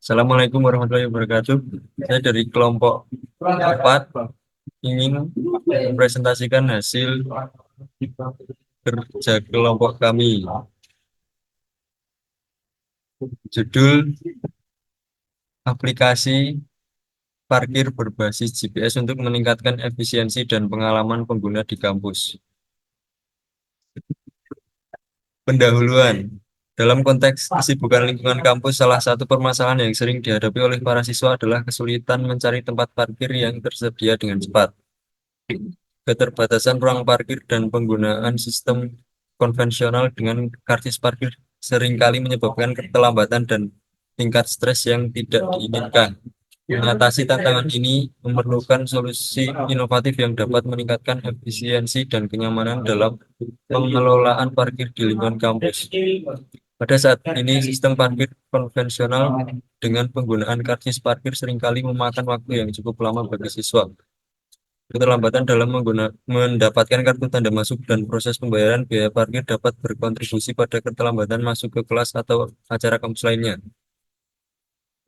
Assalamualaikum warahmatullahi wabarakatuh. Saya dari kelompok 4 ingin mempresentasikan hasil kerja kelompok kami. Judul aplikasi parkir berbasis GPS untuk meningkatkan efisiensi dan pengalaman pengguna di kampus. Pendahuluan. Dalam konteks kesibukan lingkungan kampus, salah satu permasalahan yang sering dihadapi oleh para siswa adalah kesulitan mencari tempat parkir yang tersedia dengan cepat. Keterbatasan ruang parkir dan penggunaan sistem konvensional dengan karcis parkir seringkali menyebabkan keterlambatan dan tingkat stres yang tidak diinginkan. Mengatasi tantangan ini memerlukan solusi inovatif yang dapat meningkatkan efisiensi dan kenyamanan dalam pengelolaan parkir di lingkungan kampus. Pada saat ini, sistem parkir konvensional dengan penggunaan karcis parkir seringkali memakan waktu yang cukup lama bagi siswa. Keterlambatan dalam mendapatkan kartu tanda masuk dan proses pembayaran biaya parkir dapat berkontribusi pada keterlambatan masuk ke kelas atau acara kampus lainnya.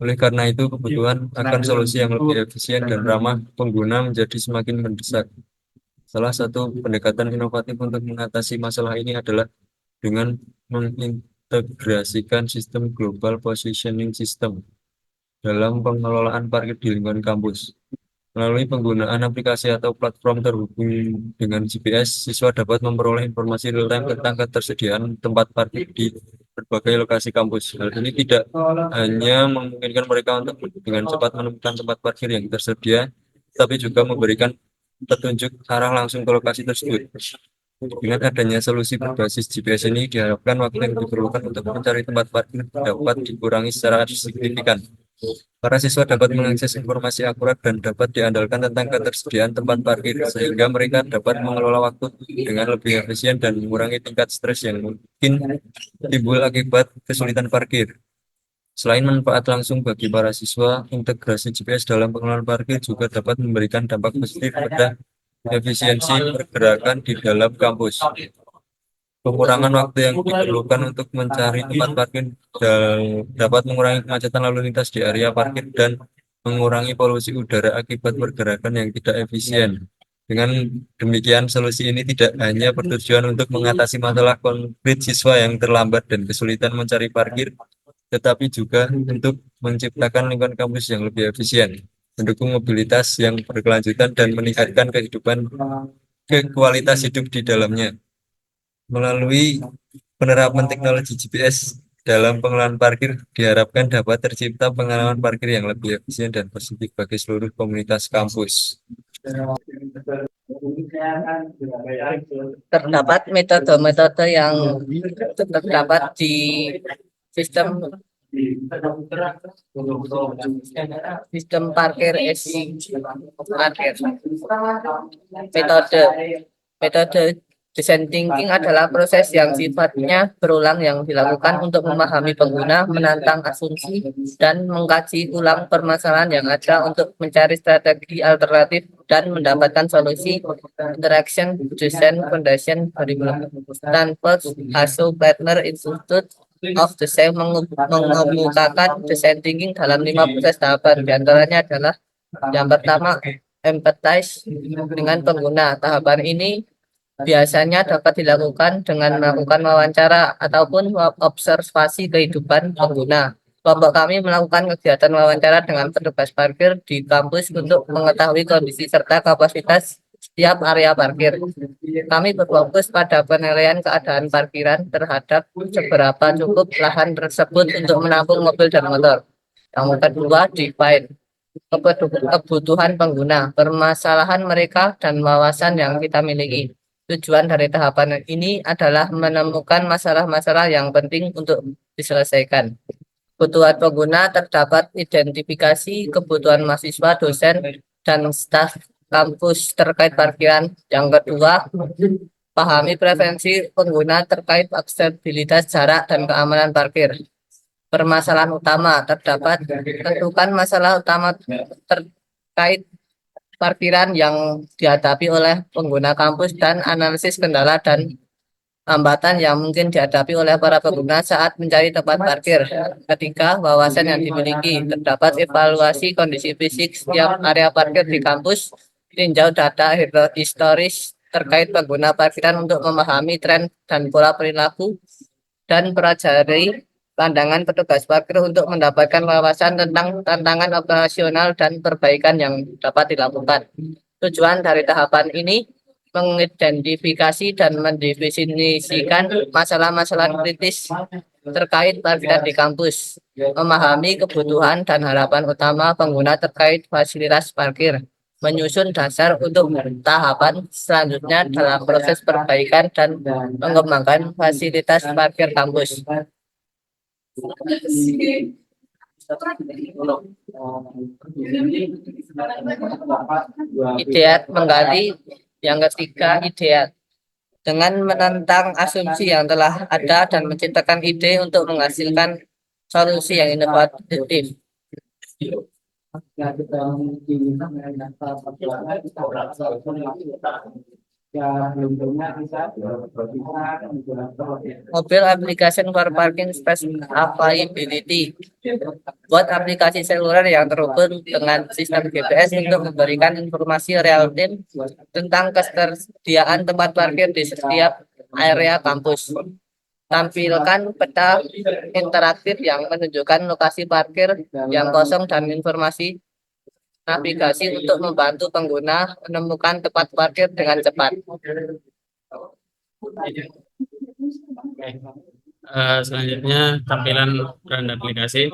Oleh karena itu, kebutuhan akan solusi yang lebih efisien dan ramah pengguna menjadi semakin mendesak. Salah satu pendekatan inovatif untuk mengatasi masalah ini adalah dengan mengintegrasikan sistem Global Positioning System dalam pengelolaan parkir di lingkungan kampus. Melalui penggunaan aplikasi atau platform terhubung dengan GPS, siswa dapat memperoleh informasi real-time tentang ketersediaan tempat parkir di berbagai lokasi kampus. Hal ini tidak hanya memungkinkan mereka untuk dengan cepat menemukan tempat parkir yang tersedia, tapi juga memberikan petunjuk arah langsung ke lokasi tersebut. Dengan adanya solusi berbasis GPS ini, diharapkan waktu yang diperlukan untuk mencari tempat parkir dapat dikurangi secara signifikan. Para siswa dapat mengakses informasi akurat dan dapat diandalkan tentang ketersediaan tempat parkir, sehingga mereka dapat mengelola waktu dengan lebih efisien dan mengurangi tingkat stres yang mungkin timbul akibat kesulitan parkir. Selain manfaat langsung bagi para siswa, integrasi GPS dalam pengelolaan parkir juga dapat memberikan dampak positif pada efisiensi pergerakan di dalam kampus. Pengurangan waktu yang diperlukan untuk mencari tempat parkir dapat mengurangi kemacetan lalu lintas di area parkir dan mengurangi polusi udara akibat pergerakan yang tidak efisien. Dengan demikian, solusi ini tidak hanya bertujuan untuk mengatasi masalah konkret siswa yang terlambat dan kesulitan mencari parkir, tetapi juga untuk menciptakan lingkungan kampus yang lebih efisien, mendukung mobilitas yang berkelanjutan dan meningkatkan kualitas hidup di dalamnya. Melalui penerapan teknologi GPS dalam pengelolaan parkir, diharapkan dapat tercipta pengalaman parkir yang lebih efisien dan positif bagi seluruh komunitas kampus. Terdapat metode-metode yang terdapat di sistem sistem parkir parkir. Metode design thinking adalah proses yang sifatnya berulang yang dilakukan untuk memahami pengguna, menantang asumsi, dan mengkaji ulang permasalahan yang ada untuk mencari strategi alternatif dan mendapatkan solusi. Interaction Design Foundation 2000 Stanford Hasso Plattner Institute of Design mengemukakan design thinking dalam 5 proses tahapan. Di antaranya adalah yang pertama, empathize dengan pengguna. Tahapan ini biasanya dapat dilakukan dengan melakukan wawancara ataupun observasi kehidupan pengguna. Kelompok kami melakukan kegiatan wawancara dengan petugas parkir di kampus untuk mengetahui kondisi serta kapasitas setiap area parkir. Kami berfokus pada penilaian keadaan parkiran terhadap seberapa cukup lahan tersebut untuk menampung mobil dan motor. Yang kedua, define kebutuhan pengguna, permasalahan mereka, dan wawasan yang kita miliki. Tujuan dari tahapan ini adalah menemukan masalah-masalah yang penting untuk diselesaikan. Kebutuhan pengguna terdapat identifikasi kebutuhan mahasiswa, dosen, dan staf kampus terkait parkiran. Yang kedua, pahami preferensi pengguna terkait aksesibilitas, jarak, dan keamanan parkir. Permasalahan utama terdapat, tentukan masalah utama terkait parkiran yang dihadapi oleh pengguna kampus dan analisis kendala dan hambatan yang mungkin dihadapi oleh para pengguna saat mencari tempat parkir. Ketiga, wawasan yang dimiliki. Terdapat evaluasi kondisi fisik setiap area parkir di kampus, tinjau data historis terkait pengguna parkiran untuk memahami tren dan pola perilaku, dan pelajari pandangan petugas parkir untuk mendapatkan wawasan tentang tantangan operasional dan perbaikan yang dapat dilakukan. Tujuan dari tahapan ini mengidentifikasi dan mendefinisikan masalah-masalah kritis terkait parkiran di kampus, memahami kebutuhan dan harapan utama pengguna terkait fasilitas parkir, menyusun dasar untuk tahapan selanjutnya dalam proses perbaikan dan mengembangkan fasilitas parkir kampus. Ideat menggali. Yang ketiga, ideat. Dengan menentang asumsi yang telah ada dan menciptakan ide untuk menghasilkan solusi yang inovatif. Mobile application for parking space availability. Buat aplikasi seluler yang terhubung dengan sistem GPS untuk memberikan informasi real time tentang ketersediaan tempat parkir di setiap area kampus. Tampilkan peta interaktif yang menunjukkan lokasi parkir yang kosong dan informasi navigasi untuk membantu pengguna menemukan tempat parkir dengan cepat. Selanjutnya tampilan brand aplikasi.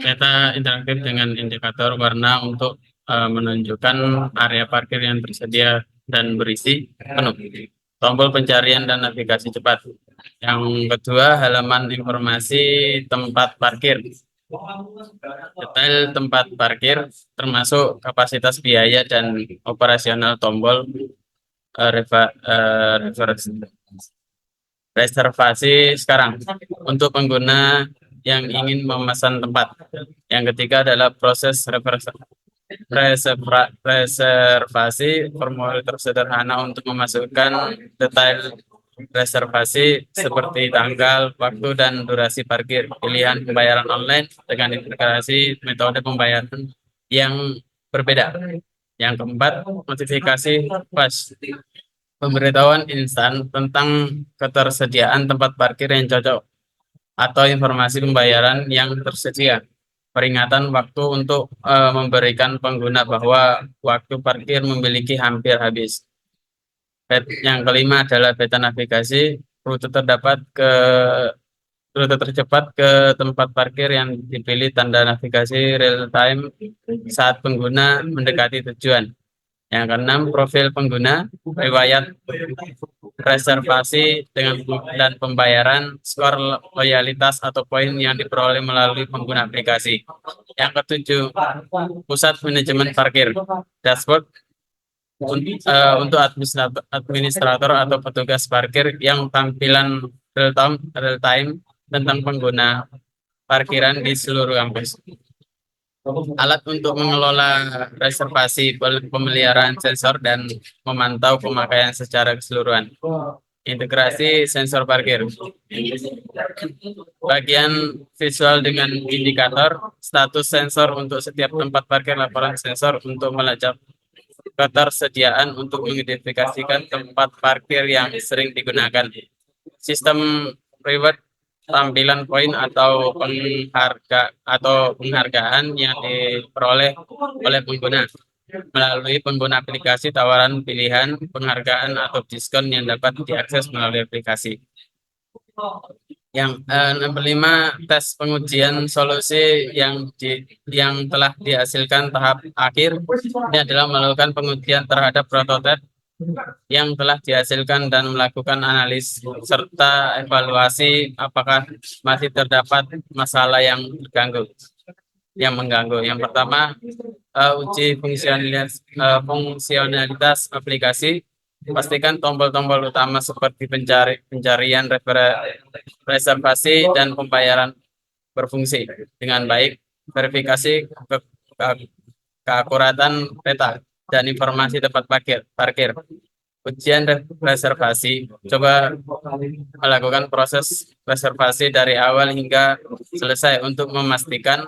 Peta interaktif dengan indikator warna untuk menunjukkan area parkir yang tersedia dan berisi penuh. Tombol pencarian dan navigasi cepat. Yang kedua, halaman informasi tempat parkir. Detail tempat parkir termasuk kapasitas biaya dan operasional tombol reservasi sekarang untuk pengguna yang ingin memesan tempat. Yang ketiga adalah proses reservasi, formulir tersederhana untuk memasukkan detail reservasi seperti tanggal, waktu, dan durasi parkir. Pilihan pembayaran online dengan integrasi metode pembayaran yang berbeda. Yang keempat, notifikasi push. Pemberitahuan instan tentang ketersediaan tempat parkir yang cocok atau informasi pembayaran yang tersedia. Peringatan waktu untuk memberikan pengguna bahwa waktu parkir memiliki hampir habis. Yang kelima adalah peta navigasi, rute tercepat ke tempat parkir yang dipilih, tanda navigasi real time saat pengguna mendekati tujuan. Yang keenam, profil pengguna, riwayat reservasi dan pembayaran, skor loyalitas atau poin yang diperoleh melalui pengguna aplikasi. Yang ketujuh, pusat manajemen parkir, dashboard untuk administrator atau petugas parkir yang tampilan real time tentang pengguna parkiran di seluruh kampus. Alat untuk mengelola reservasi, pemeliharaan sensor, dan memantau pemakaian secara keseluruhan. Integrasi sensor parkir. Bagian visual dengan indikator, status sensor untuk setiap tempat parkir, laporan sensor untuk melacak ketersediaan untuk mengidentifikasikan tempat parkir yang sering digunakan. Sistem reward, tampilan poin atau penghargaan yang diperoleh oleh pengguna melalui pengguna aplikasi, tawaran pilihan, penghargaan atau diskon yang dapat diakses melalui aplikasi. Yang kelima, tes pengujian solusi yang telah dihasilkan tahap akhir. Ini adalah melakukan pengujian terhadap prototipe yang telah dihasilkan dan melakukan analisis serta evaluasi apakah masih terdapat masalah yang mengganggu. Yang pertama, uji fungsionalitas aplikasi. Pastikan tombol-tombol utama seperti pencarian, reservasi, dan pembayaran berfungsi dengan baik. Verifikasi keakuratan peta dan informasi tempat parkir. Ujian reservasi. Coba melakukan proses reservasi dari awal hingga selesai untuk memastikan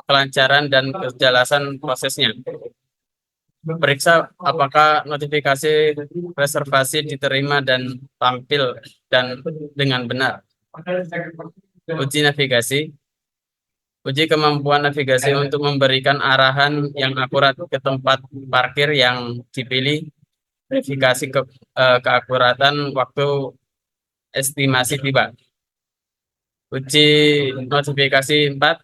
kelancaran dan kejelasan prosesnya. Periksa apakah notifikasi reservasi diterima dan tampil dan dengan benar. Uji navigasi. Uji kemampuan navigasi untuk memberikan arahan yang akurat ke tempat parkir yang dipilih. Verifikasi keakuratan waktu estimasi tiba. Uji notifikasi 4.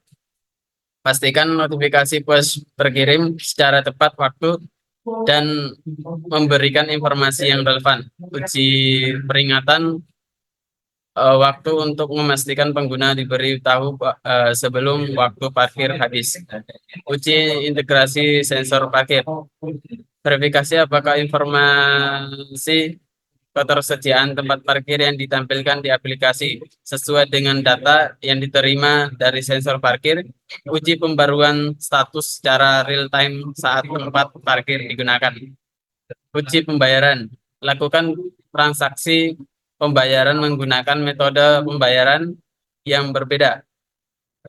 Pastikan notifikasi pos terkirim secara tepat waktu dan memberikan informasi yang relevan. Uji peringatan waktu untuk memastikan pengguna diberi tahu sebelum waktu parkir habis. Uji integrasi sensor parkir. Verifikasi apakah informasi ketersediaan tempat parkir yang ditampilkan di aplikasi sesuai dengan data yang diterima dari sensor parkir. Uji pembaruan status secara real time saat tempat parkir digunakan. Uji pembayaran. Lakukan transaksi pembayaran menggunakan metode pembayaran yang berbeda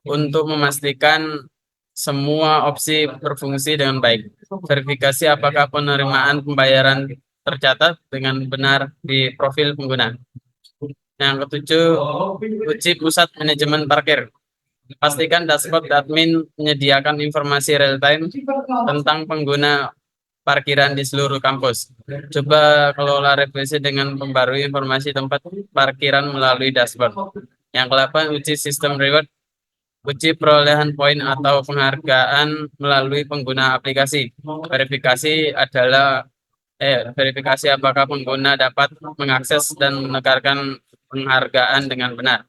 untuk memastikan semua opsi berfungsi dengan baik. Verifikasi apakah penerimaan pembayaran tercatat dengan benar di profil pengguna. Yang ketujuh, uji pusat manajemen parkir. Pastikan dashboard admin menyediakan informasi real time tentang pengguna parkiran di seluruh kampus. Coba kelola revisi dengan membarui informasi tempat parkiran melalui dashboard. Yang ke-8, uji sistem reward. Uji perolehan poin atau penghargaan melalui pengguna aplikasi. Verifikasi apakah pengguna dapat mengakses dan menekankan penghargaan dengan benar.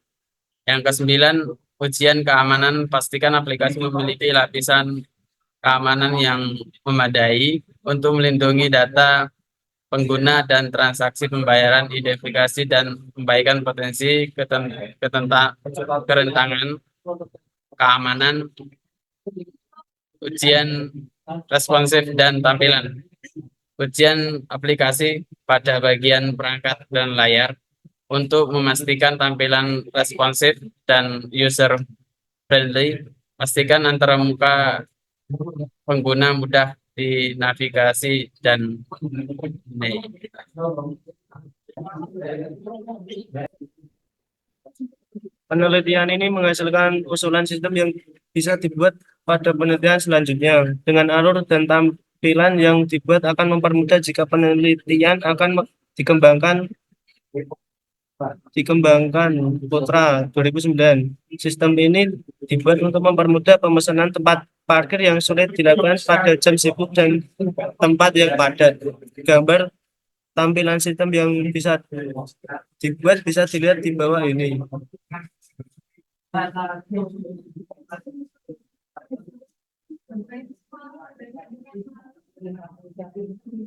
Yang ke-9, ujian keamanan. Pastikan aplikasi memiliki lapisan keamanan yang memadai untuk melindungi data pengguna dan transaksi pembayaran, identifikasi dan perbaikan potensi kerentangan keamanan. Ujian responsif dan tampilan. Ujian aplikasi pada bagian perangkat dan layar untuk memastikan tampilan responsif dan user friendly. Pastikan antara muka pengguna mudah dinavigasi dan Penelitian ini menghasilkan usulan sistem yang bisa dibuat pada penelitian selanjutnya. Dengan alur dan tampilan yang dibuat akan mempermudah jika penelitian akan dikembangkan Putra 2009. Sistem ini dibuat untuk mempermudah pemesanan tempat parkir yang sulit dilakukan pada jam sibuk dan tempat yang padat. Gambar tampilan sistem yang bisa dibuat bisa dilihat di bawah ini.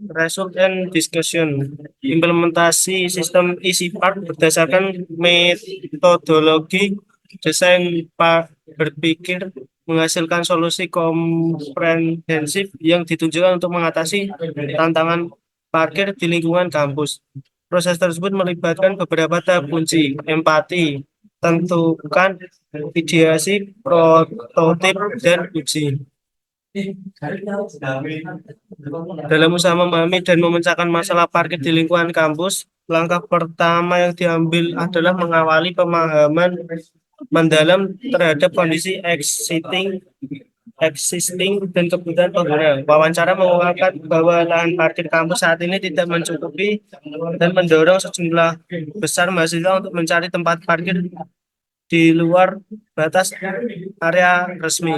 Result and discussion. Implementasi sistem isi part berdasarkan metodologi desain berpikir menghasilkan solusi komprehensif yang ditujukan untuk mengatasi tantangan parkir di lingkungan kampus. Proses tersebut melibatkan beberapa tahap kunci: empati, tentukan, ideasi, prototip, dan uji. Dalam usaha memahami dan memecahkan masalah parkir di lingkungan kampus, langkah pertama yang diambil adalah mengawali pemahaman mendalam terhadap kondisi existing dan kebutuhan pengguna. Wawancara mengungkapkan bahwa lahan parkir kampus saat ini tidak mencukupi dan mendorong sejumlah besar mahasiswa untuk mencari tempat parkir di luar batas area resmi.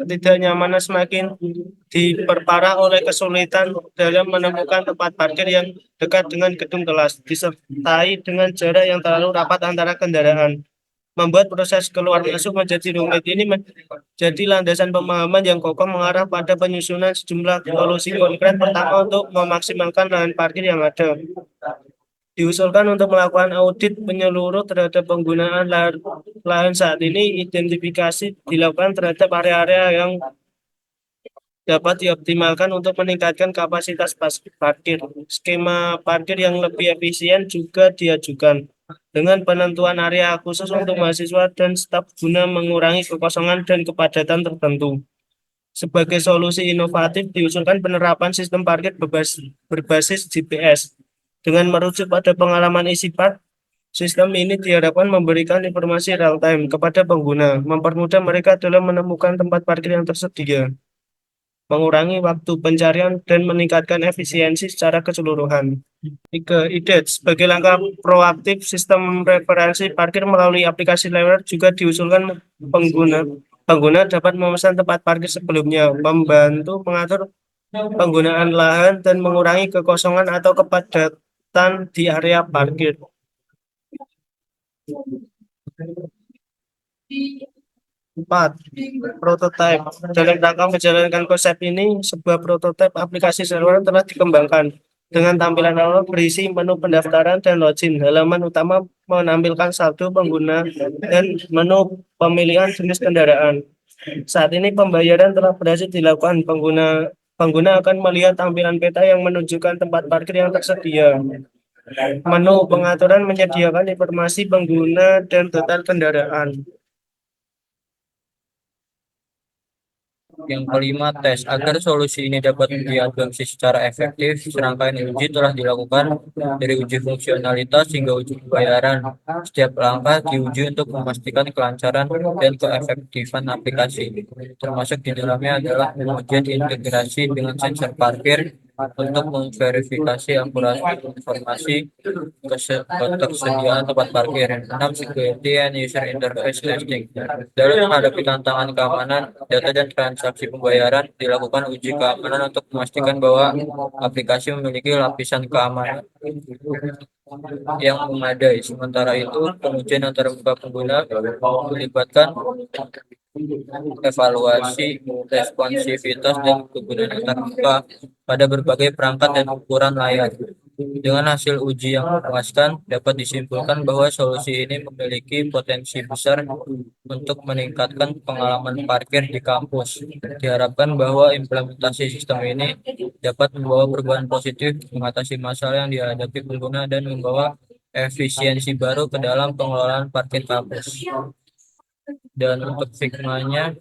Ketidaknyamanan semakin diperparah oleh kesulitan dalam menemukan tempat parkir yang dekat dengan gedung kelas, disertai dengan jarak yang terlalu rapat antara kendaraan, membuat proses keluar masuk menjadi rumit. Ini menjadi landasan pemahaman yang kokoh mengarah pada penyusunan sejumlah solusi konkret. Pertama, untuk memaksimalkan lahan parkir yang ada. Diusulkan untuk melakukan audit menyeluruh terhadap penggunaan lahan saat ini. Identifikasi dilakukan terhadap area-area yang dapat dioptimalkan untuk meningkatkan kapasitas parkir. Skema parkir yang lebih efisien juga diajukan dengan penentuan area khusus untuk mahasiswa dan staf guna mengurangi kekosongan dan kepadatan tertentu. Sebagai solusi inovatif, diusulkan penerapan sistem parkir berbasis GPS. Dengan merujuk pada pengalaman isi park, sistem ini diharapkan memberikan informasi real-time kepada pengguna, mempermudah mereka dalam menemukan tempat parkir yang tersedia, mengurangi waktu pencarian, dan meningkatkan efisiensi secara keseluruhan. Ide sebagai langkah proaktif, sistem referensi parkir melalui aplikasi layar juga diusulkan pengguna dapat memesan tempat parkir sebelumnya, membantu mengatur penggunaan lahan dan mengurangi kekosongan atau kepadatan di area parkir. 4. Prototipe. Dalam rangka menjalankan konsep ini, sebuah prototipe aplikasi seluler telah dikembangkan dengan tampilan awal berisi menu pendaftaran dan login. Halaman utama menampilkan saldo pengguna dan menu pemilihan jenis kendaraan. Saat ini pembayaran telah berhasil dilakukan. Pengguna akan melihat tampilan peta yang menunjukkan tempat parkir yang tersedia. Menu pengaturan menyediakan informasi pengguna dan total kendaraan. Yang kelima, tes. Agar solusi ini dapat diadopsi secara efektif, serangkaian uji telah dilakukan dari uji fungsionalitas hingga uji pembayaran. Setiap langkah diuji untuk memastikan kelancaran dan keefektifan aplikasi. Termasuk di dalamnya adalah pengujian integrasi dengan sensor parkir untuk memverifikasi akurasi informasi ketersediaan tempat parkir. 6. Security and user interface testing. Dalam menghadapi tantangan keamanan data dan transaksi pembayaran, dilakukan uji keamanan untuk memastikan bahwa aplikasi memiliki lapisan keamanan yang memadai. Sementara itu, pengujian antar muka pengguna melibatkan evaluasi responsivitas dan kegunaan antar muka pada berbagai perangkat dan ukuran layar. Dengan hasil uji yang memuaskan, dapat disimpulkan bahwa solusi ini memiliki potensi besar untuk meningkatkan pengalaman parkir di kampus. Diharapkan bahwa implementasi sistem ini dapat membawa perubahan positif, mengatasi masalah yang dihadapi pengguna, dan membawa efisiensi baru ke dalam pengelolaan parkir kampus. Dan untuk Figma-nya,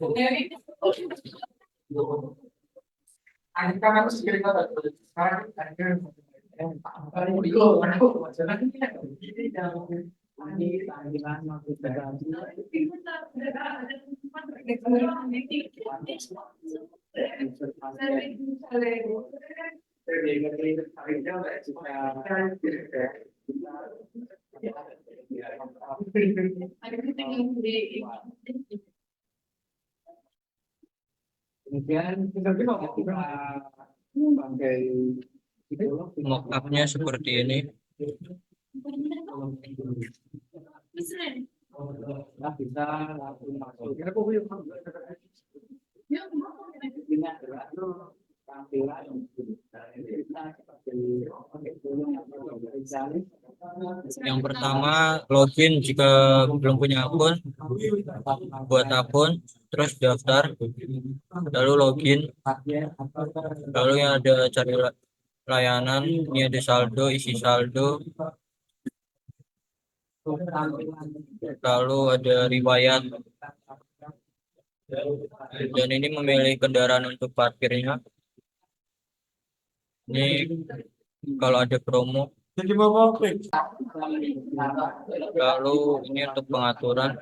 mock-up-nya seperti ini. Yang pertama, login jika belum punya akun, buat akun, terus daftar, lalu login, lalu yang ada cari layanan, ini ada saldo, isi saldo, lalu ada riwayat, dan ini memilih kendaraan untuk parkirnya. Ini kalau ada promo, lalu ini untuk pengaturan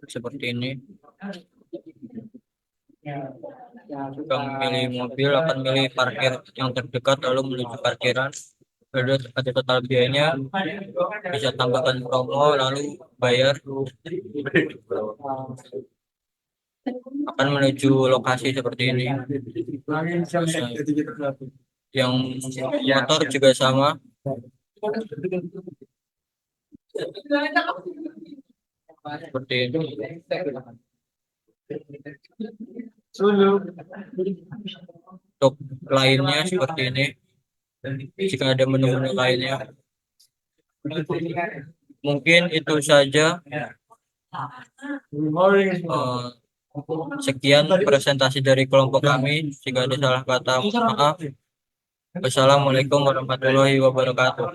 seperti ini. Jika memilih mobil akan memilih parkir yang terdekat lalu menuju parkiran. Lalu ada total biayanya, bisa tambahkan promo lalu bayar, akan menuju lokasi seperti ini. Yang motor juga sama. Seperti ini. Untuk lainnya seperti ini. Jika ada menu-menu lainnya, Mungkin itu saja. Sekian presentasi dari kelompok kami. Jika ada salah kata, maaf. Wassalamualaikum warahmatullahi wabarakatuh.